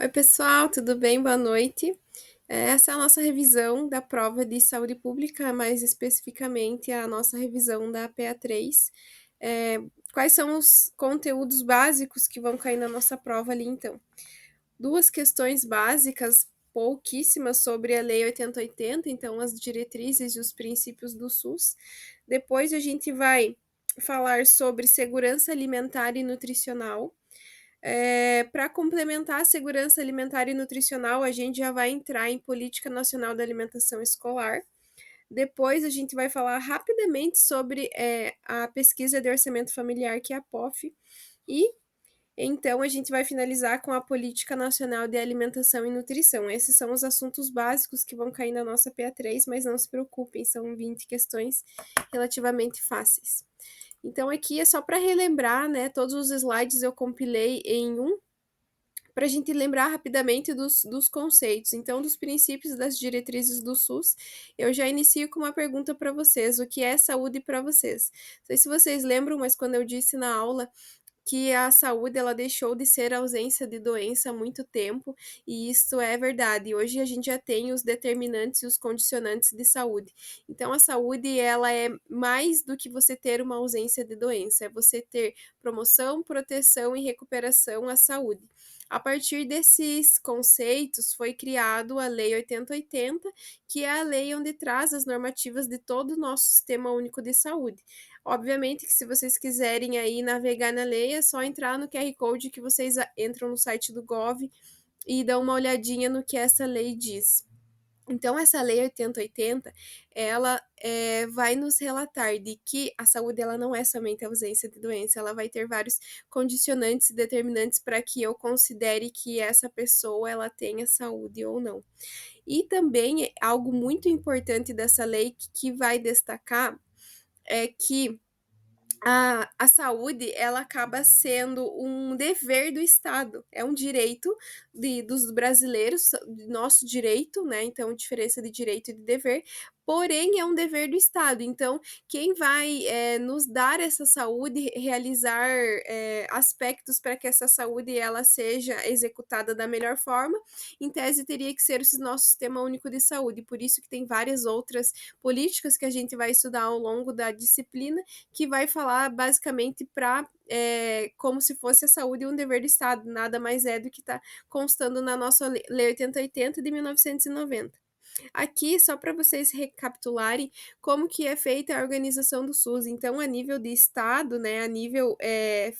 Oi, pessoal, tudo bem? Boa noite. Essa é a nossa revisão da prova de saúde pública, mais especificamente a nossa revisão da PA3. É, Quais são os conteúdos básicos que vão cair na nossa prova ali, então? Duas questões básicas, pouquíssimas, sobre a Lei 8080, então as diretrizes e os princípios do SUS. Depois a gente vai falar sobre segurança alimentar e nutricional. Para complementar a segurança alimentar e nutricional, a gente já vai entrar em Política Nacional da Alimentação Escolar. Depois, a gente vai falar rapidamente sobre a pesquisa de orçamento familiar, que é a POF. E então, a gente vai finalizar com a Política Nacional de Alimentação e Nutrição. Esses são os assuntos básicos que vão cair na nossa PA3, mas não se preocupem, são 20 questões relativamente fáceis. Então, aqui é só para relembrar, né? Todos os slides eu compilei em um para a gente lembrar rapidamente dos conceitos. Então, dos princípios das diretrizes do SUS, eu já inicio com uma pergunta para vocês: o que é saúde para vocês? Não sei se vocês lembram, mas quando eu disse na aula que a saúde ela deixou de ser ausência de doença há muito tempo, e isso é verdade. Hoje a gente já tem os determinantes e os condicionantes de saúde. Então a saúde ela é mais do que você ter uma ausência de doença, é você ter promoção, proteção e recuperação à saúde. A partir desses conceitos foi criado a Lei 8080, que é a lei onde traz as normativas de todo o nosso Sistema Único de Saúde. Obviamente que se vocês quiserem aí navegar na lei, é só entrar no QR Code que vocês entram no site do Gov e dão uma olhadinha no que essa lei diz. Então, essa lei 8080, ela vai nos relatar de que a saúde ela não é somente a ausência de doença, ela vai ter vários condicionantes e determinantes para que eu considere que essa pessoa ela tenha saúde ou não. E também algo muito importante dessa lei que vai destacar é que a saúde ela acaba sendo um dever do Estado, é um direito dos brasileiros, nosso direito, né? Então, diferença de direito e de dever, porém é um dever do Estado. Então, quem vai nos dar essa saúde, realizar aspectos para que essa saúde ela seja executada da melhor forma, em tese teria que ser o nosso Sistema Único de Saúde. Por isso que tem várias outras políticas que a gente vai estudar ao longo da disciplina que vai falar basicamente para como se fosse a saúde um dever do Estado, nada mais é do que está constando na nossa Lei 8080 de 1990. Aqui, só para vocês recapitularem como que é feita a organização do SUS. Então, a nível de Estado, né, a nível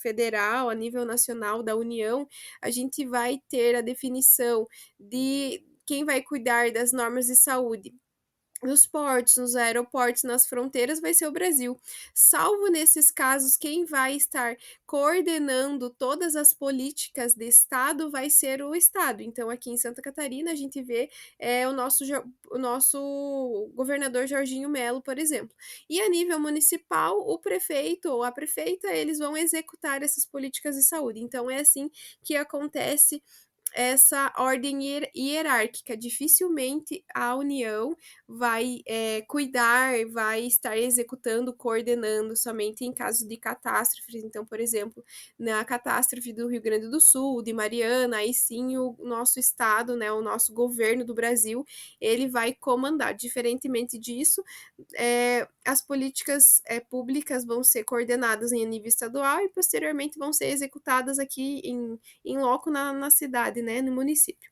federal, a nível nacional da União, a gente vai ter a definição de quem vai cuidar das normas de saúde nos portos, nos aeroportos, nas fronteiras, vai ser o Brasil. Salvo nesses casos, quem vai estar coordenando todas as políticas de Estado vai ser o Estado. Então, aqui em Santa Catarina, a gente vê o nosso governador Jorginho Melo, por exemplo. E a nível municipal, o prefeito ou a prefeita, eles vão executar essas políticas de saúde. Então, é assim que acontece essa ordem hierárquica. Dificilmente a União vai cuidar, vai estar executando, coordenando somente em caso de catástrofes. Então, por exemplo, na catástrofe do Rio Grande do Sul, de Mariana, aí sim o nosso estado, né, o nosso governo do Brasil, ele vai comandar. Diferentemente disso, as políticas públicas vão ser coordenadas em nível estadual e posteriormente vão ser executadas aqui em loco na cidade, né, no município.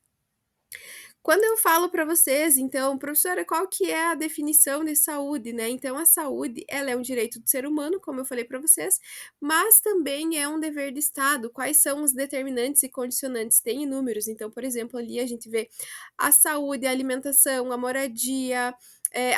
Quando eu falo para vocês, então, professora, qual que é a definição de saúde, né? Então, a saúde, ela é um direito do ser humano, como eu falei para vocês, mas também é um dever do Estado. Quais são os determinantes e condicionantes? Tem inúmeros. Então, por exemplo, ali a gente vê a saúde, a alimentação, a moradia,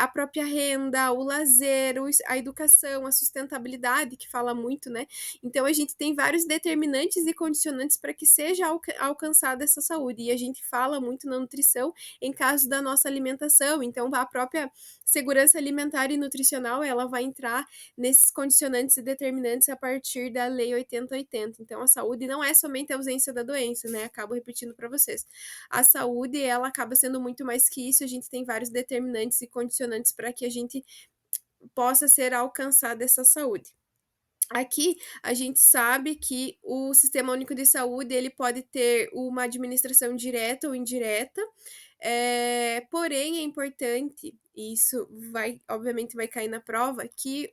a própria renda, o lazer, a educação, a sustentabilidade, que fala muito, né? Então, a gente tem vários determinantes e condicionantes para que seja alcançada essa saúde. E a gente fala muito na nutrição em caso da nossa alimentação. Então, a própria segurança alimentar e nutricional, ela vai entrar nesses condicionantes e determinantes a partir da Lei 8080. Então, a saúde não é somente a ausência da doença, né? Acabo repetindo para vocês. A saúde, ela acaba sendo muito mais que isso. A gente tem vários determinantes e condicionantes para que a gente possa ser alcançada essa saúde. Aqui, a gente sabe que o Sistema Único de Saúde, ele pode ter uma administração direta ou indireta, porém é importante, e isso vai obviamente vai cair na prova, que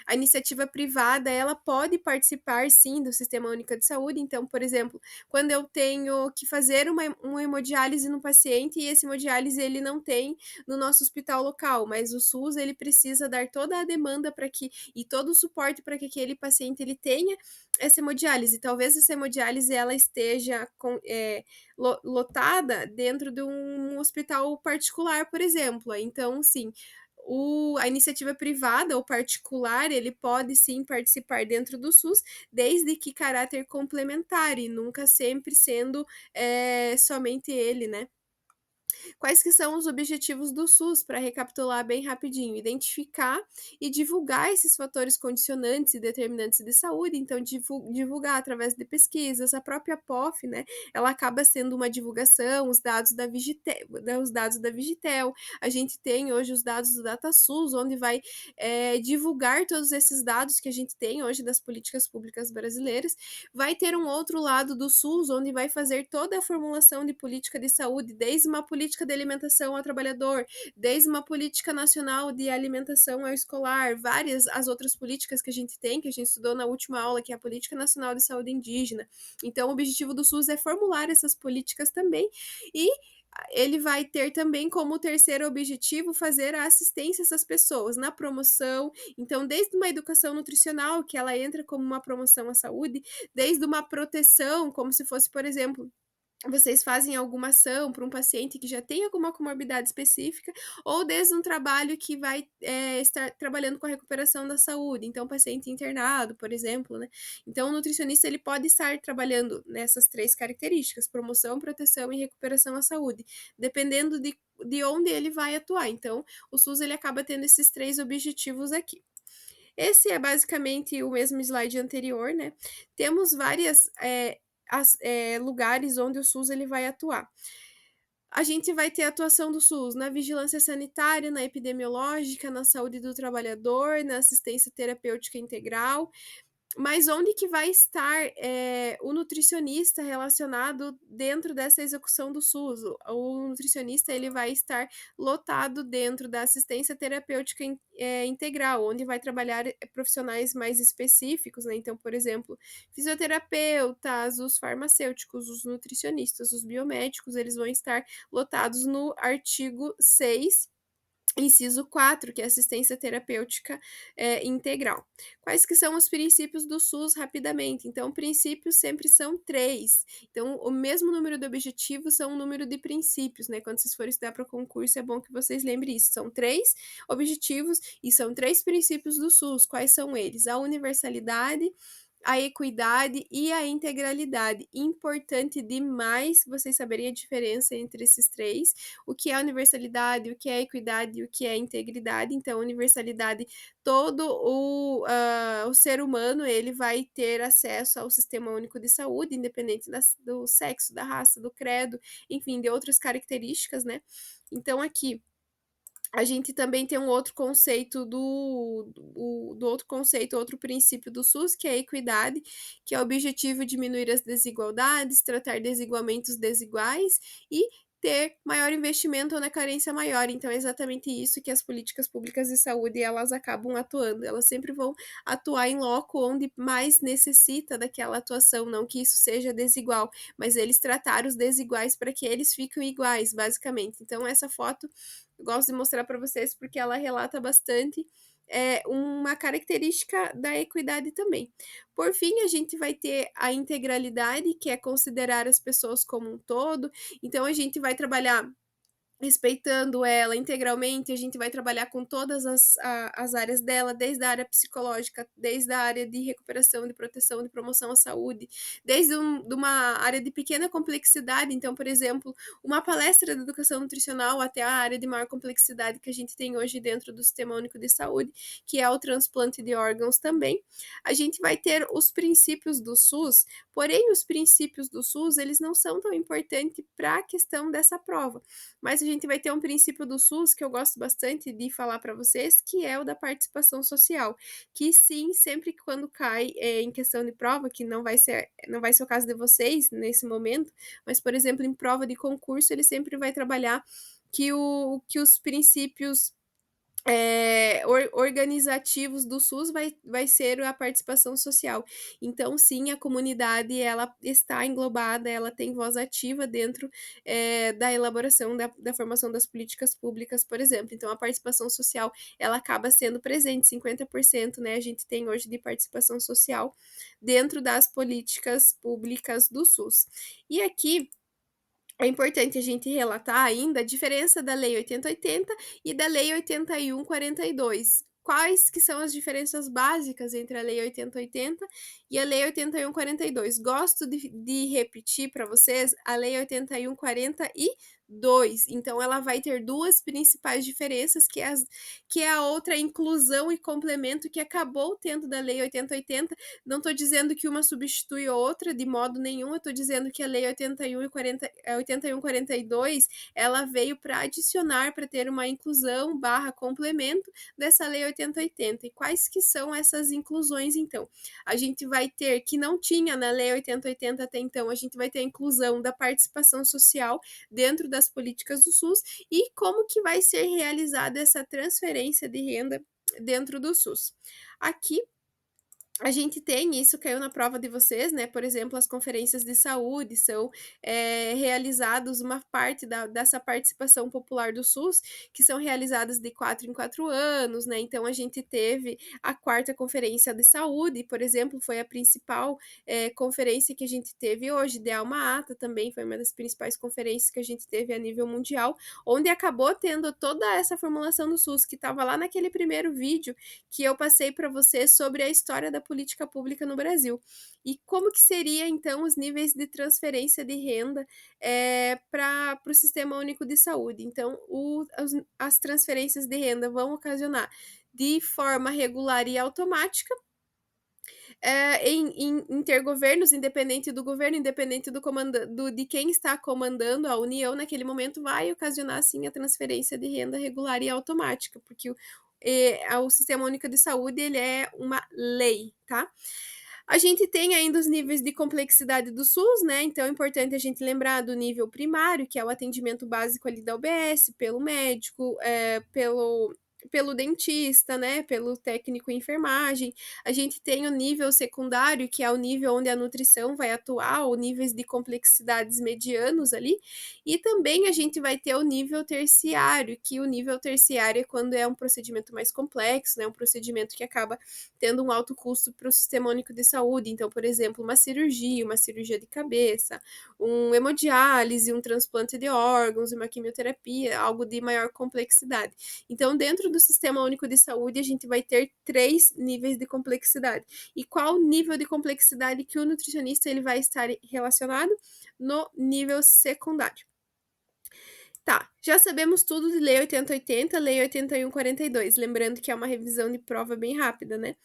a iniciativa privada, ela pode participar sim do Sistema Único de Saúde. Então, por exemplo, quando eu tenho que fazer uma hemodiálise no paciente e esse hemodiálise ele não tem no nosso hospital local, mas o SUS ele precisa dar toda a demanda para que e todo o suporte para que aquele paciente ele tenha essa hemodiálise. Talvez essa hemodiálise ela esteja lotada dentro de um hospital particular, por exemplo. Então, sim, a iniciativa privada ou particular, ele pode sim participar dentro do SUS, desde que caráter complementar e nunca sempre sendo somente ele, né? Quais que são os objetivos do SUS, para recapitular bem rapidinho? Identificar e divulgar esses fatores condicionantes e determinantes de saúde, então divulgar através de pesquisas, a própria POF, né, ela acaba sendo uma divulgação, os dados da Vigitel, a gente tem hoje os dados do DataSUS, onde vai divulgar todos esses dados que a gente tem hoje das políticas públicas brasileiras, vai ter um outro lado do SUS, onde vai fazer toda a formulação de política de saúde, desde uma política de alimentação ao trabalhador, desde uma política nacional de alimentação ao escolar, várias as outras políticas que a gente tem, que a gente estudou na última aula, que é a Política Nacional de Saúde Indígena. Então, o objetivo do SUS é formular essas políticas também e ele vai ter também como terceiro objetivo fazer a assistência a essas pessoas na promoção. Então, desde uma educação nutricional, que ela entra como uma promoção à saúde, desde uma proteção, como se fosse, por exemplo, vocês fazem alguma ação para um paciente que já tem alguma comorbidade específica, ou desde um trabalho que vai estar trabalhando com a recuperação da saúde, então paciente internado, por exemplo, né? Então o nutricionista ele pode estar trabalhando nessas três características: promoção, proteção e recuperação à saúde, dependendo de onde ele vai atuar. Então o SUS ele acaba tendo esses três objetivos aqui. Esse é basicamente o mesmo slide anterior, né? Temos várias lugares onde o SUS ele vai atuar. A gente vai ter a atuação do SUS na vigilância sanitária, na epidemiológica, na saúde do trabalhador, na assistência terapêutica integral. Mas onde que vai estar o nutricionista relacionado dentro dessa execução do SUS? O nutricionista ele vai estar lotado dentro da assistência terapêutica integral, onde vai trabalhar profissionais mais específicos, né? Então, por exemplo, fisioterapeutas, os farmacêuticos, os nutricionistas, os biomédicos, eles vão estar lotados no artigo 6, inciso 4, que é assistência terapêutica integral. Quais que são os princípios do SUS rapidamente? Então, princípios sempre são 3. Então, o mesmo número de objetivos são um número de princípios, né? Quando vocês forem estudar para concurso, é bom que vocês lembrem isso. São 3 objetivos e são 3 princípios do SUS. Quais são eles? A universalidade, a equidade e a integralidade. Importante demais vocês saberem a diferença entre esses três, o que é universalidade, o que é equidade e o que é integridade. Então, universalidade, todo o ser humano ele vai ter acesso ao Sistema Único de Saúde, independente do sexo, da raça, do credo, enfim, de outras características, né? Então, aqui a gente também tem um outro conceito outro princípio do SUS, que é a equidade, que é o objetivo de diminuir as desigualdades, tratar desigualmente os desiguais e ter maior investimento na carência maior. Então, é exatamente isso que as políticas públicas de saúde elas acabam atuando. Elas sempre vão atuar em loco onde mais necessita daquela atuação, não que isso seja desigual, mas eles tratar os desiguais para que eles fiquem iguais, basicamente. Então, essa foto eu gosto de mostrar para vocês porque ela relata bastante uma característica da equidade também. Por fim, a gente vai ter a integralidade, que é considerar as pessoas como um todo. Então, a gente vai trabalhar respeitando ela integralmente, a gente vai trabalhar com todas as áreas dela, desde a área psicológica, desde a área de recuperação, de proteção, de promoção à saúde, desde de uma área de pequena complexidade. Então, por exemplo, uma palestra de educação nutricional até a área de maior complexidade que a gente tem hoje dentro do Sistema Único de Saúde, que é o transplante de órgãos também. A gente vai ter os princípios do SUS, porém os princípios do SUS, eles não são tão importantes para a questão dessa prova, mas a gente vai ter um princípio do SUS que eu gosto bastante de falar para vocês, que é o da participação social, que sim, sempre que quando cai em questão de prova, que não vai ser o caso de vocês nesse momento, mas, por exemplo, em prova de concurso, ele sempre vai trabalhar que os princípios organizativos do SUS vai ser a participação social. Então, sim, a comunidade ela está englobada, ela tem voz ativa dentro da elaboração da formação das políticas públicas, por exemplo. Então, a participação social ela acaba sendo presente, 50%, né? A gente tem hoje de participação social dentro das políticas públicas do SUS. E aqui é importante a gente relatar ainda a diferença da Lei 8080 e da Lei 8142. Quais que são as diferenças básicas entre a Lei 8080 e a Lei 8142? Gosto de repetir para vocês a Lei 8142. Então, ela vai ter duas principais diferenças, que é a outra inclusão e complemento que acabou tendo da Lei 8080. Não estou dizendo que uma substitui a outra de modo nenhum, eu estou dizendo que a Lei 8142 ela veio para adicionar, para ter uma inclusão barra complemento dessa Lei 8080. E quais que são essas inclusões, então? A gente vai ter, que não tinha na Lei 8080 até então, a gente vai ter a inclusão da participação social dentro das políticas do SUS e como que vai ser realizada essa transferência de renda dentro do SUS. Aqui a gente tem, isso caiu na prova de vocês, né? Por exemplo, as conferências de saúde são realizados uma parte dessa participação popular do SUS, que são realizadas de 4 em 4 anos, né? Então, a gente teve a quarta conferência de saúde, por exemplo, foi a principal conferência que a gente teve hoje, de Alma Ata também foi uma das principais conferências que a gente teve a nível mundial, onde acabou tendo toda essa formulação do SUS, que estava lá naquele primeiro vídeo que eu passei para vocês sobre a história da política pública no Brasil. E como que seria, então, os níveis de transferência de renda para o Sistema Único de Saúde? Então, as transferências de renda vão ocasionar de forma regular e automática, em intergovernos, independente do governo, independente de quem está comandando a União naquele momento, vai ocasionar, sim, a transferência de renda regular e automática, porque o Sistema Único de Saúde, ele é uma lei, tá? A gente tem ainda os níveis de complexidade do SUS, né? Então é importante a gente lembrar do nível primário, que é o atendimento básico ali da UBS, pelo médico, pelo dentista, né? Pelo técnico em enfermagem. A gente tem o nível secundário, que é o nível onde a nutrição vai atuar, ou níveis de complexidades medianos ali. E também a gente vai ter o nível terciário, que o nível terciário é quando é um procedimento mais complexo, né? Um procedimento que acaba tendo um alto custo para o Sistema Único de Saúde. Então, por exemplo, uma cirurgia de cabeça, um hemodiálise, um transplante de órgãos, uma quimioterapia, algo de maior complexidade. Então, dentro do Sistema Único de Saúde, a gente vai ter 3 níveis de complexidade. E qual nível de complexidade que o nutricionista ele vai estar relacionado? No nível secundário. Tá, já sabemos tudo de Lei 8080, Lei 8142, lembrando que é uma revisão de prova bem rápida, né?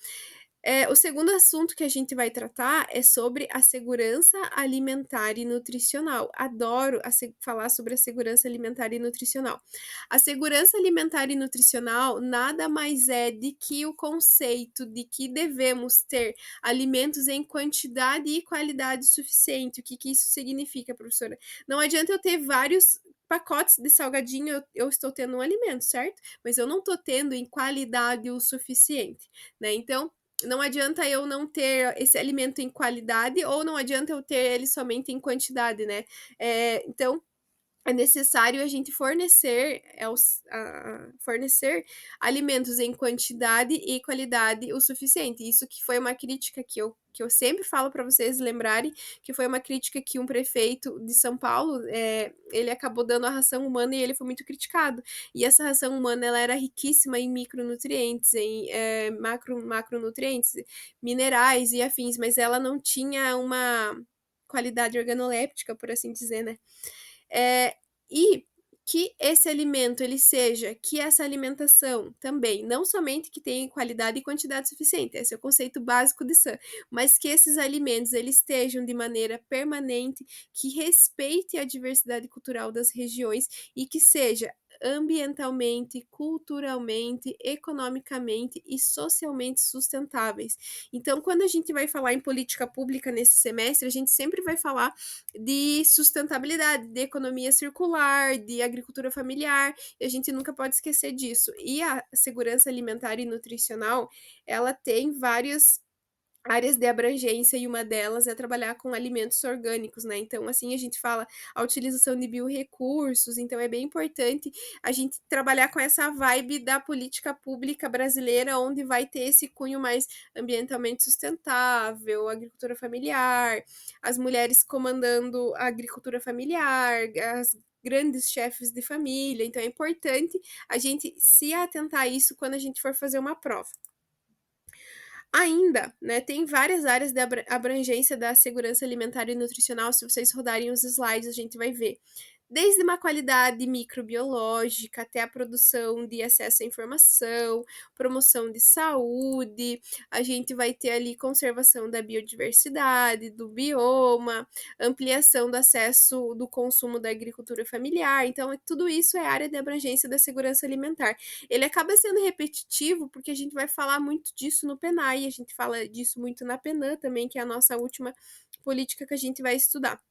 O segundo assunto que a gente vai tratar é sobre a segurança alimentar e nutricional. Adoro falar sobre a segurança alimentar e nutricional. A segurança alimentar e nutricional nada mais é de que o conceito de que devemos ter alimentos em quantidade e qualidade suficiente. O que isso significa, professora? Não adianta eu ter vários pacotes de salgadinho, eu estou tendo um alimento, certo? Mas eu não estou tendo em qualidade o suficiente, né? Então, não adianta eu não ter esse alimento em qualidade ou não adianta eu ter ele somente em quantidade, né? Então, é necessário a gente fornecer alimentos em quantidade e qualidade o suficiente. Isso que foi uma crítica que eu sempre falo para vocês lembrarem, que foi uma crítica que um prefeito de São Paulo, ele acabou dando a ração humana e ele foi muito criticado. E essa ração humana, ela era riquíssima em micronutrientes, em macronutrientes, minerais e afins, mas ela não tinha uma qualidade organoléptica, por assim dizer, né? É, e que esse alimento ele seja que essa alimentação também, não somente que tenha qualidade e quantidade suficiente, esse é o conceito básico de SAM, mas que esses alimentos eles estejam de maneira permanente, que respeite a diversidade cultural das regiões e que seja ambientalmente, culturalmente, economicamente e socialmente sustentáveis. Então, quando a gente vai falar em política pública nesse semestre, a gente sempre vai falar de sustentabilidade, de economia circular, de agricultura familiar, e a gente nunca pode esquecer disso. E a segurança alimentar e nutricional, ela tem várias áreas de abrangência e uma delas é trabalhar com alimentos orgânicos, né? Então, assim, a gente fala a utilização de biorrecursos, então é bem importante a gente trabalhar com essa vibe da política pública brasileira, onde vai ter esse cunho mais ambientalmente sustentável, agricultura familiar, as mulheres comandando a agricultura familiar, as grandes chefes de família, então é importante a gente se atentar a isso quando a gente for fazer uma prova. Ainda, né, tem várias áreas de abrangência da segurança alimentar e nutricional. Se vocês rodarem os slides, a gente vai ver. Desde uma qualidade microbiológica até a produção de acesso à informação, promoção de saúde, a gente vai ter ali conservação da biodiversidade, do bioma, ampliação do acesso do consumo da agricultura familiar. Então, tudo isso é área de abrangência da segurança alimentar. Ele acaba sendo repetitivo porque a gente vai falar muito disso no PENAI, a gente fala disso muito na PENAM também, que é a nossa última política que a gente vai estudar.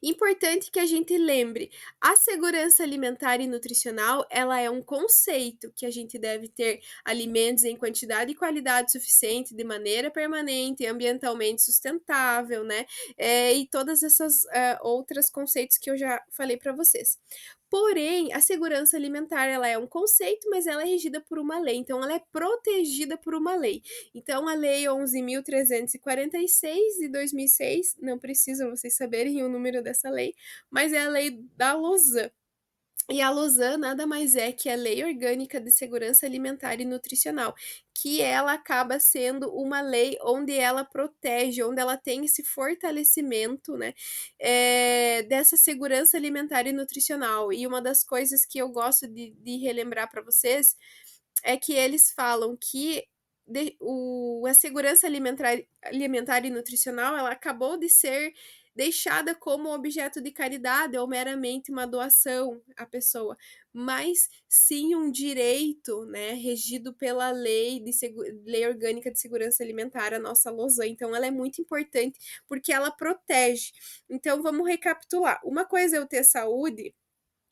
Importante que a gente lembre, a segurança alimentar e nutricional, ela é um conceito que a gente deve ter alimentos em quantidade e qualidade suficiente, de maneira permanente, ambientalmente sustentável, né? E todas essas outras conceitos que eu já falei para vocês. Porém, a segurança alimentar, ela é um conceito, mas ela é regida por uma lei, então ela é protegida por uma lei. Então, a Lei 11.346 de 2006, não precisam vocês saberem o número dessa lei, mas é a lei da Lausanne. E a Lausanne nada mais é que a Lei Orgânica de Segurança Alimentar e Nutricional, que ela acaba sendo uma lei onde ela protege, onde ela tem esse fortalecimento, né, dessa segurança alimentar e nutricional. E uma das coisas que eu gosto de relembrar para vocês é que eles falam que a segurança alimentar e nutricional ela acabou de ser deixada como objeto de caridade ou meramente uma doação à pessoa, mas sim um direito, né, regido pela lei orgânica de segurança alimentar, a nossa Lausanne. Então, ela é muito importante porque ela protege. Então, vamos recapitular. Uma coisa é eu ter saúde,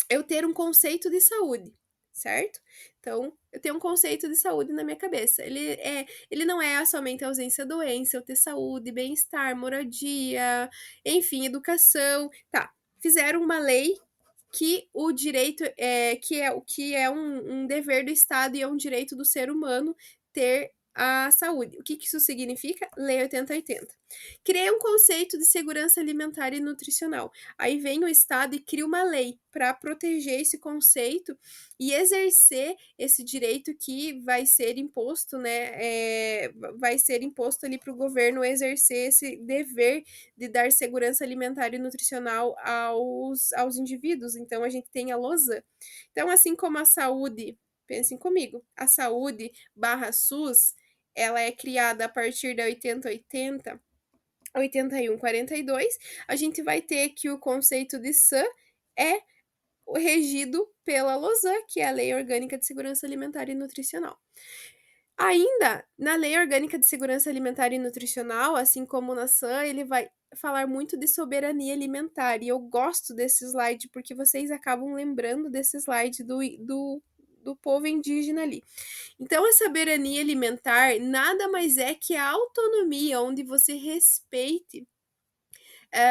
eu ter um conceito de saúde, certo? Então, eu tenho um conceito de saúde na minha cabeça. Ele não é somente a ausência da doença, eu ter saúde, bem-estar, moradia, enfim, educação. Tá, fizeram uma lei que o direito que é um dever do Estado e é um direito do ser humano ter a saúde. O que isso significa? Lei 8080. Criei um conceito de segurança alimentar e nutricional. Aí vem o Estado e cria uma lei para proteger esse conceito e exercer esse direito que vai ser imposto, né? Vai ser imposto ali para o governo exercer esse dever de dar segurança alimentar e nutricional aos indivíduos. Então, a gente tem a Lausanne. Então, assim como a saúde, pensem comigo, a saúde barra SUS, ela é criada a partir da 8080, 8142, a gente vai ter que o conceito de SAM é regido pela Lausanne, que é a Lei Orgânica de Segurança Alimentar e Nutricional. Ainda, na Lei Orgânica de Segurança Alimentar e Nutricional, assim como na SAM, ele vai falar muito de soberania alimentar, e eu gosto desse slide porque vocês acabam lembrando desse slide do povo indígena ali. Então, a soberania alimentar nada mais é que a autonomia, onde você respeite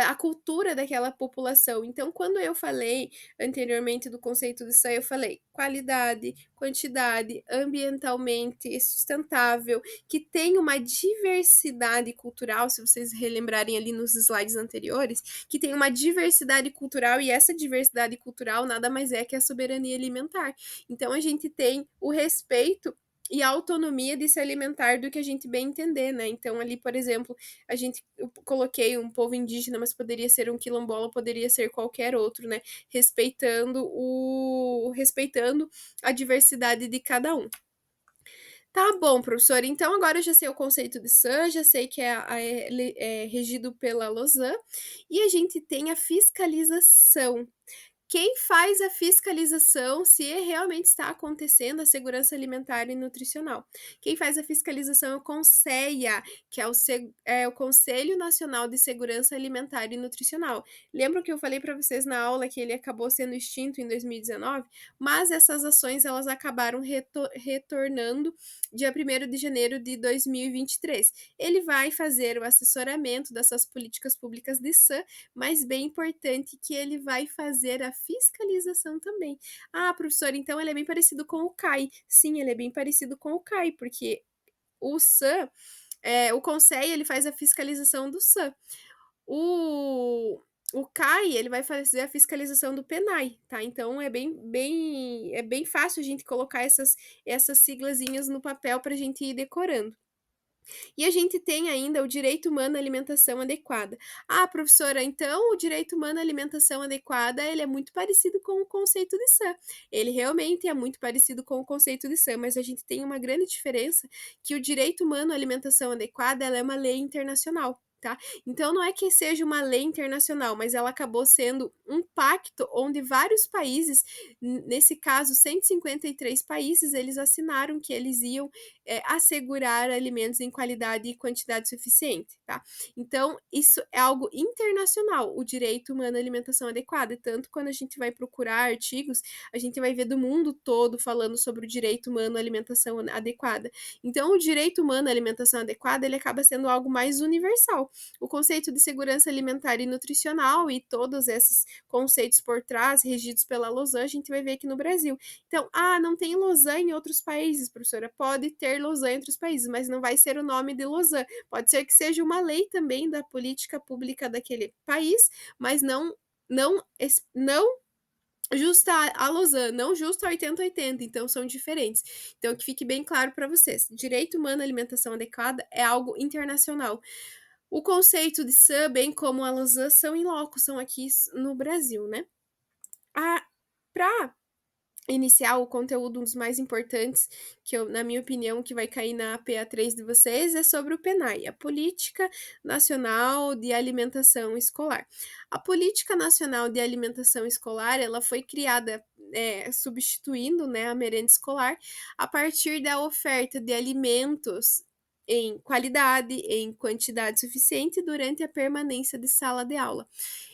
a cultura daquela população. Então, quando eu falei anteriormente do conceito de SAM, eu falei qualidade, quantidade, ambientalmente sustentável, que tem uma diversidade cultural, se vocês relembrarem ali nos slides anteriores, que tem uma diversidade cultural e essa diversidade cultural nada mais é que a soberania alimentar. Então, a gente tem o respeito e a autonomia de se alimentar do que a gente bem entender, né? Então, ali, por exemplo, eu coloquei um povo indígena, mas poderia ser um quilombola, poderia ser qualquer outro, né? Respeitando a diversidade de cada um. Tá bom, professor. Então agora eu já sei o conceito de SAM, já sei que é regido pela Lausanne, e a gente tem a fiscalização. Quem faz a fiscalização se realmente está acontecendo a segurança alimentar e nutricional? Quem faz a fiscalização é o CONSEA, que é o Conselho Nacional de Segurança Alimentar e Nutricional. Lembram que eu falei para vocês na aula que ele acabou sendo extinto em 2019? Mas essas ações elas acabaram retornando dia 1º de janeiro de 2023. Ele vai fazer o assessoramento dessas políticas públicas de SAM, mas bem importante que ele vai fazer a fiscalização também. Ah, professor, então ele é bem parecido com o CAI. Sim, ele é bem parecido com o CAI, porque o SAM, o CONSEI, ele faz a fiscalização do SAM. O CAI, ele vai fazer a fiscalização do PENAI, tá? Então, é bem fácil a gente colocar essas siglazinhas no papel para a gente ir decorando. E a gente tem ainda o direito humano à alimentação adequada. Ah, professora, então o direito humano à alimentação adequada, ele é muito parecido com o conceito de SAM. Ele realmente é muito parecido com o conceito de SAM, mas a gente tem uma grande diferença que o direito humano à alimentação adequada, ela é uma lei internacional. Tá? Então, não é que seja uma lei internacional, mas ela acabou sendo um pacto onde vários países, nesse caso 153 países, eles assinaram que eles iam assegurar alimentos em qualidade e quantidade suficiente, tá? Então, isso é algo internacional, o direito humano à alimentação adequada. Tanto quando a gente vai procurar artigos, a gente vai ver do mundo todo falando sobre o direito humano à alimentação adequada. Então, o direito humano à alimentação adequada, ele acaba sendo algo mais universal. O conceito de segurança alimentar e nutricional e todos esses conceitos por trás, regidos pela Lausanne, a gente vai ver aqui no Brasil. Então, não tem Lausanne em outros países, professora. Pode ter Lausanne em outros países, mas não vai ser o nome de Lausanne. Pode ser que seja uma lei também da política pública daquele país, mas não justa a Lausanne, não justa a 80-80, então são diferentes. Então, que fique bem claro para vocês: direito humano à alimentação adequada é algo internacional. O conceito de SAM, bem como a Lausanne, são in loco, são aqui no Brasil, né? Para iniciar o conteúdo, um dos mais importantes, na minha opinião, que vai cair na PA3 de vocês, é sobre o PNAE, a Política Nacional de Alimentação Escolar. A Política Nacional de Alimentação Escolar, ela foi criada substituindo, né, a merenda escolar, a partir da oferta de alimentos em qualidade, em quantidade suficiente durante a permanência de sala de aula.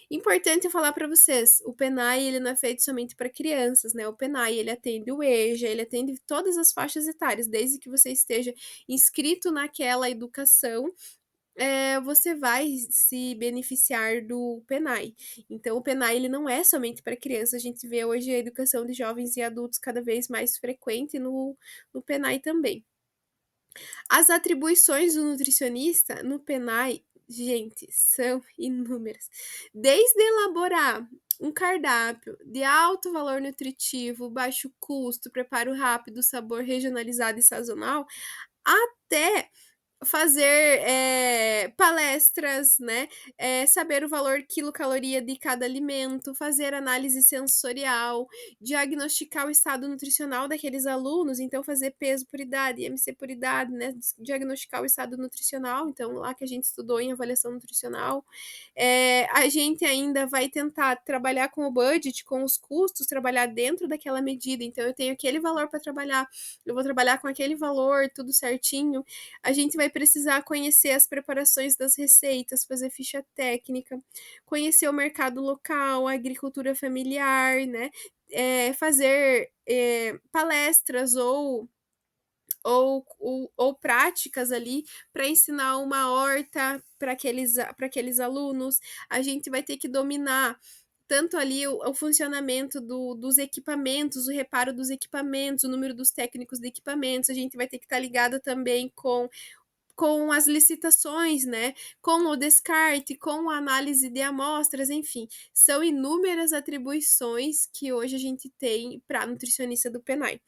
Importante eu falar para vocês, o PENAI, ele não é feito somente para crianças, né? O PENAI, ele atende o EJA, ele atende todas as faixas etárias, desde que você esteja inscrito naquela educação, você vai se beneficiar do PENAI. Então, o PENAI, ele não é somente para crianças, a gente vê hoje a educação de jovens e adultos cada vez mais frequente no PENAI também. As atribuições do nutricionista no PENAI, gente, são inúmeras. Desde elaborar um cardápio de alto valor nutritivo, baixo custo, preparo rápido, sabor regionalizado e sazonal, até fazer palestras, né? Saber o valor quilocaloria de cada alimento, fazer análise sensorial, diagnosticar o estado nutricional daqueles alunos, então fazer peso por idade, IMC por idade, né? Diagnosticar o estado nutricional, então lá que a gente estudou em avaliação nutricional. A gente ainda vai tentar trabalhar com o budget, com os custos, trabalhar dentro daquela medida. Então, eu tenho aquele valor para trabalhar, eu vou trabalhar com aquele valor, tudo certinho. A gente vai precisar conhecer as preparações das receitas, fazer ficha técnica, conhecer o mercado local, a agricultura familiar, né? Fazer palestras ou práticas ali para ensinar uma horta para aqueles alunos. A gente vai ter que dominar tanto ali o funcionamento dos equipamentos, o reparo dos equipamentos, o número dos técnicos de equipamentos. A gente vai ter que estar ligada também com as licitações, né? Com o descarte, com a análise de amostras, enfim, são inúmeras atribuições que hoje a gente tem para nutricionista do PENAI.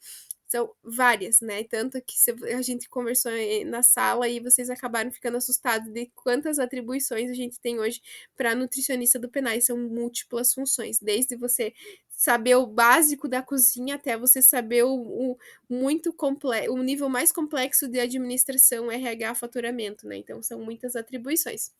são várias, né? Tanto que a gente conversou na sala e vocês acabaram ficando assustados de quantas atribuições a gente tem hoje para nutricionista do PNAE. São múltiplas funções, desde você saber o básico da cozinha até você saber o nível mais complexo de administração, RH, faturamento, né? Então são muitas atribuições.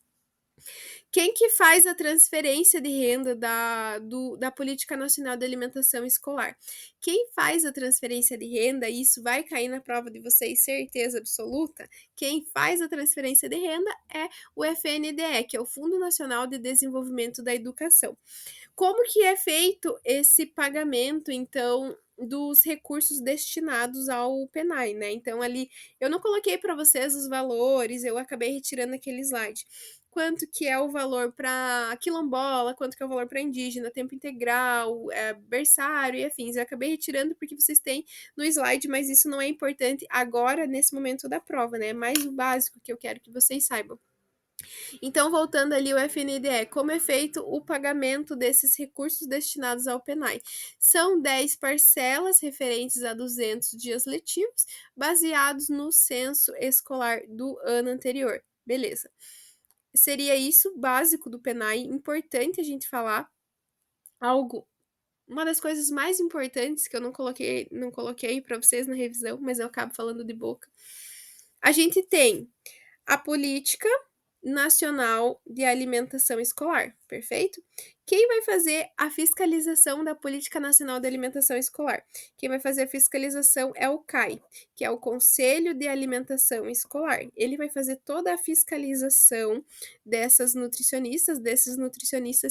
Quem que faz a transferência de renda da Política Nacional de Alimentação Escolar? Quem faz a transferência de renda, e isso vai cair na prova de vocês, certeza absoluta, quem faz a transferência de renda é o FNDE, que é o Fundo Nacional de Desenvolvimento da Educação. Como que é feito esse pagamento, então, dos recursos destinados ao PNAE, né? Então, ali, eu não coloquei para vocês os valores, eu acabei retirando aquele slide. Quanto que é o valor para quilombola, quanto que é o valor para indígena, tempo integral, berçário e afins. Eu acabei retirando porque vocês têm no slide, mas isso não é importante agora, nesse momento da prova, né? É mais o básico que eu quero que vocês saibam. Então, voltando ali o FNDE, como é feito o pagamento desses recursos destinados ao PNAE? São 10 parcelas referentes a 200 dias letivos, baseados no censo escolar do ano anterior. Beleza. Seria isso básico do PNAE, importante a gente falar algo. Uma das coisas mais importantes que eu não coloquei para vocês na revisão, mas eu acabo falando de boca. A gente tem a política nacional de alimentação escolar, perfeito? Quem vai fazer a fiscalização da Política Nacional de Alimentação Escolar? Quem vai fazer a fiscalização é o CAI, que é o Conselho de Alimentação Escolar. Ele vai fazer toda a fiscalização desses nutricionistas,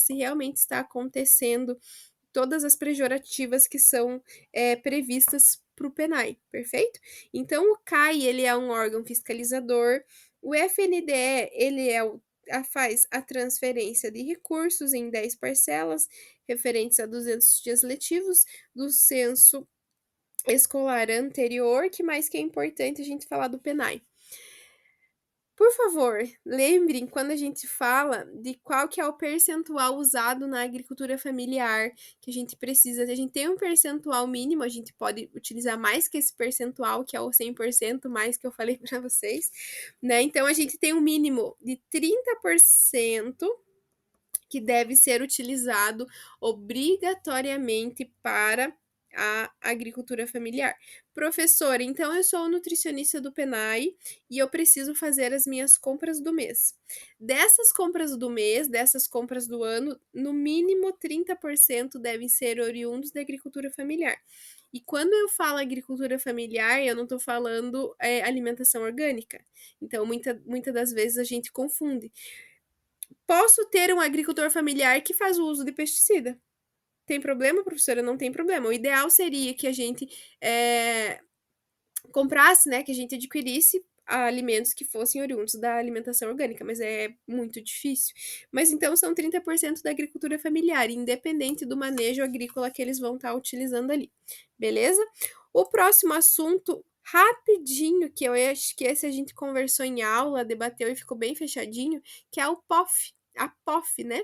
se realmente está acontecendo todas as pejorativas que são previstas para o PNAE, perfeito? Então, o CAI, ele é um órgão fiscalizador, o FNDE, ele faz a transferência de recursos em 10 parcelas, referentes a 200 dias letivos, do censo escolar anterior, que mais que é importante a gente falar do PNAE. Por favor, lembrem quando a gente fala de qual que é o percentual usado na agricultura familiar, que a gente precisa, a gente tem um percentual mínimo, a gente pode utilizar mais que esse percentual, que é o 100% mais que eu falei para vocês, né? Então, a gente tem um mínimo de 30% que deve ser utilizado obrigatoriamente para a agricultura familiar. Professora, então eu sou nutricionista do PNAE e eu preciso fazer as minhas compras do mês. Dessas compras do mês, dessas compras do ano, no mínimo 30% devem ser oriundos da agricultura familiar. E quando eu falo agricultura familiar, eu não estou falando alimentação orgânica. Então, muitas das vezes a gente confunde. Posso ter um agricultor familiar que faz o uso de pesticida. Tem problema, professora? Não tem problema. O ideal seria que a gente comprasse, né, que a gente adquirisse alimentos que fossem oriundos da alimentação orgânica, mas é muito difícil. Mas então são 30% da agricultura familiar, independente do manejo agrícola que eles vão estar utilizando ali. Beleza? O próximo assunto, rapidinho, que eu acho que esse a gente conversou em aula, debateu e ficou bem fechadinho, que é o POF. A POF, né?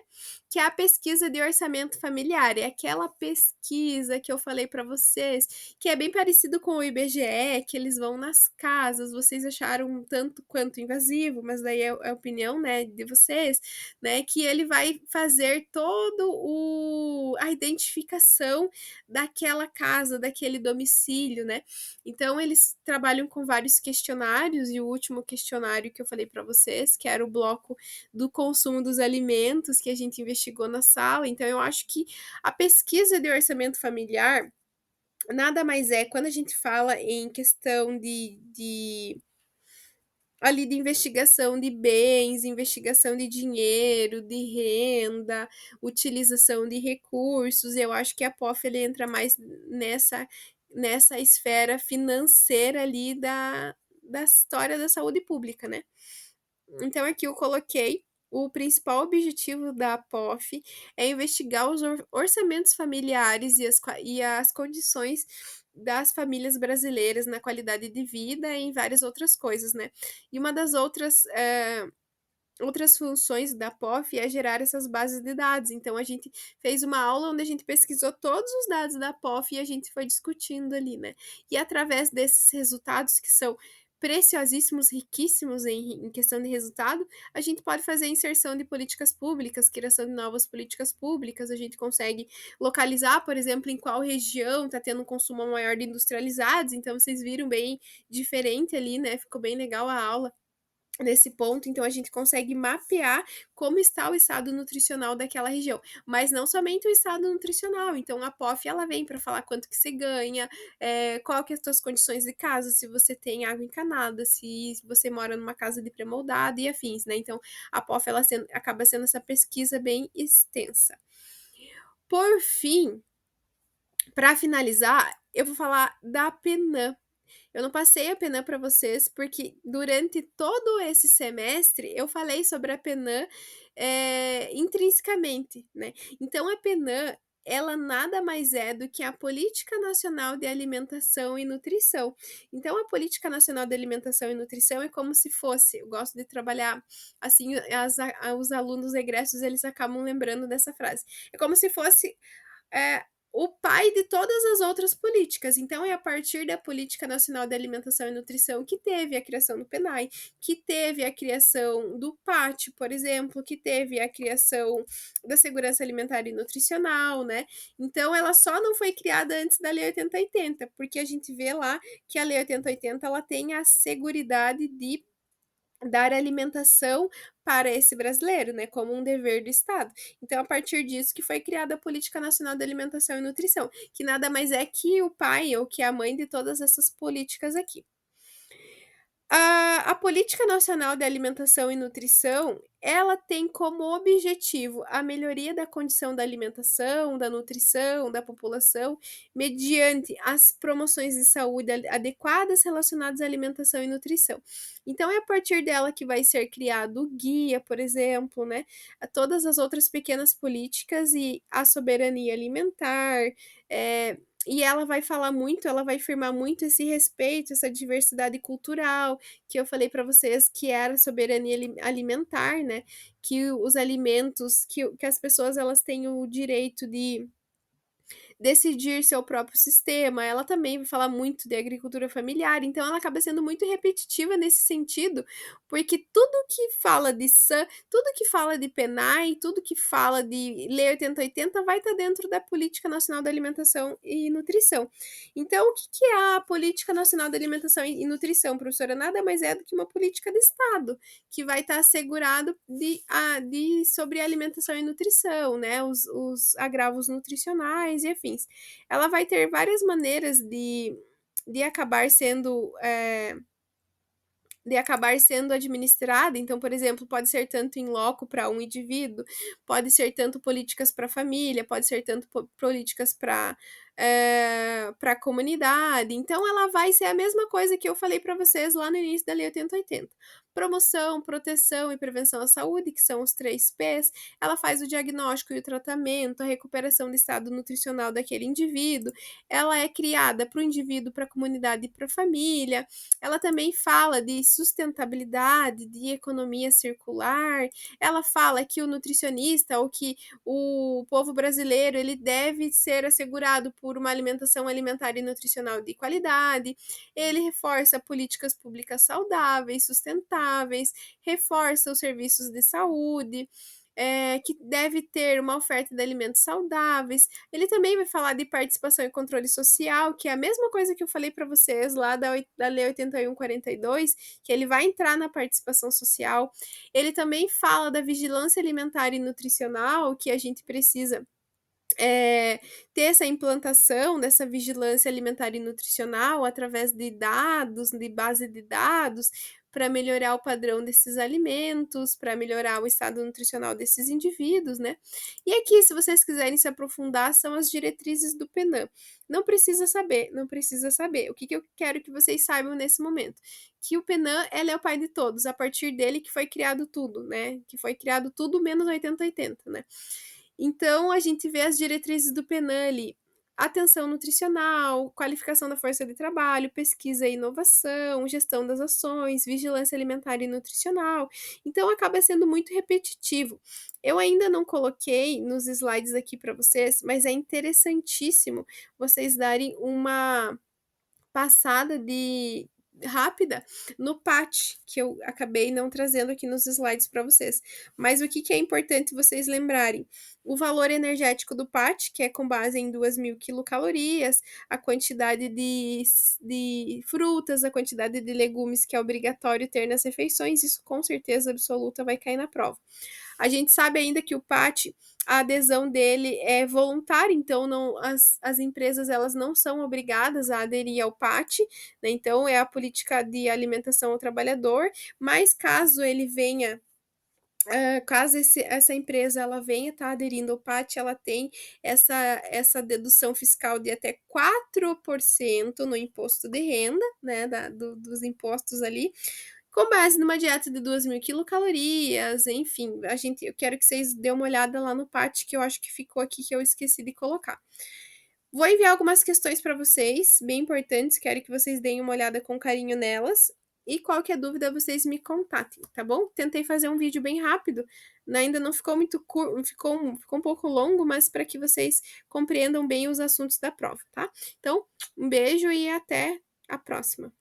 Que é a pesquisa de orçamento familiar. É aquela pesquisa que eu falei para vocês, que é bem parecido com o IBGE, que eles vão nas casas. Vocês acharam um tanto quanto invasivo, mas daí é a opinião, né, de vocês, né? Que ele vai fazer a identificação daquela casa, daquele domicílio, né? Então, eles trabalham com vários questionários, e o último questionário que eu falei para vocês, que era o bloco do consumo dos alimentos, que a gente investigou na sala. Então, eu acho que a pesquisa de orçamento familiar nada mais é quando a gente fala em questão ali de investigação de bens, investigação de dinheiro, de renda, utilização de recursos. Eu acho que a POF ele entra mais nessa esfera financeira ali da história da saúde pública, né? Então, aqui eu coloquei o principal objetivo da POF é investigar os orçamentos familiares e as condições das famílias brasileiras na qualidade de vida e em várias outras coisas, né? E uma das outras outras funções da POF é gerar essas bases de dados. Então, a gente fez uma aula onde a gente pesquisou todos os dados da POF e a gente foi discutindo ali, né? E através desses resultados que são preciosíssimos, riquíssimos em questão de resultado, a gente pode fazer inserção de políticas públicas, criação de novas políticas públicas, a gente consegue localizar, por exemplo, em qual região está tendo um consumo maior de industrializados, então vocês viram bem diferente ali, né? Ficou bem legal a aula nesse ponto, então a gente consegue mapear como está o estado nutricional daquela região, mas não somente o estado nutricional, então a POF ela vem para falar quanto que você ganha, qual que é as suas condições de casa, se você tem água encanada, se você mora numa casa de pré-moldado e afins, né, então a POF ela acaba sendo essa pesquisa bem extensa. Por fim, para finalizar, eu vou falar da PENAM. Eu não passei a PENAM para vocês, porque durante todo esse semestre eu falei sobre a PENAM intrinsecamente, né? Então, a PENAM, ela nada mais é do que a Política Nacional de Alimentação e Nutrição. Então, a Política Nacional de Alimentação e Nutrição é como se fosse, eu gosto de trabalhar assim, os alunos egressos, eles acabam lembrando dessa frase. É como se fosse é, o pai de todas as outras políticas. Então, é a partir da Política Nacional de Alimentação e Nutrição que teve a criação do PNAE, que teve a criação do PAT, por exemplo, que teve a criação da Segurança Alimentar e Nutricional, né? Então, ela só não foi criada antes da Lei 8080, porque a gente vê lá que a Lei 8080 ela tem a seguridade de dar alimentação para esse brasileiro, né, como um dever do Estado. Então, a partir disso que foi criada a Política Nacional de Alimentação e Nutrição, que nada mais é que o pai ou que a mãe de todas essas políticas aqui. A Política Nacional de Alimentação e Nutrição, ela tem como objetivo a melhoria da condição da alimentação, da nutrição da população, mediante as promoções de saúde adequadas relacionadas à alimentação e nutrição. Então, é a partir dela que vai ser criado o guia, por exemplo, né? A todas as outras pequenas políticas e a soberania alimentar, e ela vai falar muito, ela vai firmar muito esse respeito, essa diversidade cultural, que eu falei para vocês que era soberania alimentar, né? Que os alimentos, que as pessoas elas têm o direito de decidir seu próprio sistema. Ela também vai falar muito de agricultura familiar, então ela acaba sendo muito repetitiva nesse sentido, porque tudo que fala de SAM, tudo que fala de PENAI, tudo que fala de Lei 8080 vai estar dentro da Política Nacional da Alimentação e Nutrição. Então, o que é a Política Nacional da Alimentação e Nutrição, professora? Nada mais é do que uma política de Estado, que vai estar assegurado sobre alimentação e nutrição, né? Os agravos nutricionais e afins. Ela vai ter várias maneiras de acabar sendo administrada. Então, por exemplo, pode ser tanto em loco para um indivíduo, pode ser tanto políticas para a família, pode ser tanto políticas para a comunidade. Então, ela vai ser a mesma coisa que eu falei para vocês lá no início da Lei 8080. Promoção, proteção e prevenção à saúde, que são os 3 P's. Ela faz o diagnóstico e o tratamento, a recuperação do estado nutricional daquele indivíduo. Ela é criada para o indivíduo, para a comunidade e para a família. Ela também fala de sustentabilidade, de economia circular. Ela fala que o nutricionista ou que o povo brasileiro ele deve ser assegurado por uma alimentação alimentar e nutricional de qualidade. Ele reforça políticas públicas saudáveis, sustentáveis, reforça os serviços de saúde. Que deve ter uma oferta de alimentos saudáveis. Ele também vai falar de participação e controle social, que é a mesma coisa que eu falei para vocês lá da Lei 8142, que ele vai entrar na participação social. Ele também fala da vigilância alimentar e nutricional, que a gente precisa ter essa implantação dessa vigilância alimentar e nutricional através de dados, de base de dados, para melhorar o padrão desses alimentos, para melhorar o estado nutricional desses indivíduos, né? E aqui, se vocês quiserem se aprofundar, são as diretrizes do PENAM. Não precisa saber, não precisa saber. O que eu quero que vocês saibam nesse momento? Que o PENAM, ele é o pai de todos, a partir dele que foi criado tudo, né? Que foi criado tudo menos 8080, né? Então, a gente vê as diretrizes do PENAM ali. atenção nutricional, qualificação da força de trabalho, pesquisa e inovação, gestão das ações, vigilância alimentar e nutricional. Então acaba sendo muito repetitivo. Eu ainda não coloquei nos slides aqui para vocês, mas é interessantíssimo vocês darem uma passada de rápida no PAT, que eu acabei não trazendo aqui nos slides para vocês. Mas o que que é importante vocês lembrarem? O valor energético do PAT, que é com base em 2.000 quilocalorias, a quantidade de frutas, a quantidade de legumes que é obrigatório ter nas refeições, isso com certeza absoluta vai cair na prova. A gente sabe ainda que o PAT, a adesão dele é voluntária, então não, as empresas elas não são obrigadas a aderir ao PAT, né? Então é a política de alimentação ao trabalhador, mas caso ele venha caso essa empresa ela venha estar aderindo ao PAT, ela tem essa dedução fiscal de até 4% no imposto de renda, né, dos impostos ali, com base numa dieta de 2.000 quilocalorias, enfim, eu quero que vocês dêem uma olhada lá no PAT, que eu acho que ficou aqui, que eu esqueci de colocar. Vou enviar algumas questões para vocês, bem importantes, quero que vocês deem uma olhada com carinho nelas, e qualquer dúvida vocês me contatem, tá bom? Tentei fazer um vídeo bem rápido, né, ainda não ficou muito curto, ficou um pouco longo, mas para que vocês compreendam bem os assuntos da prova, tá? Então, um beijo e até a próxima.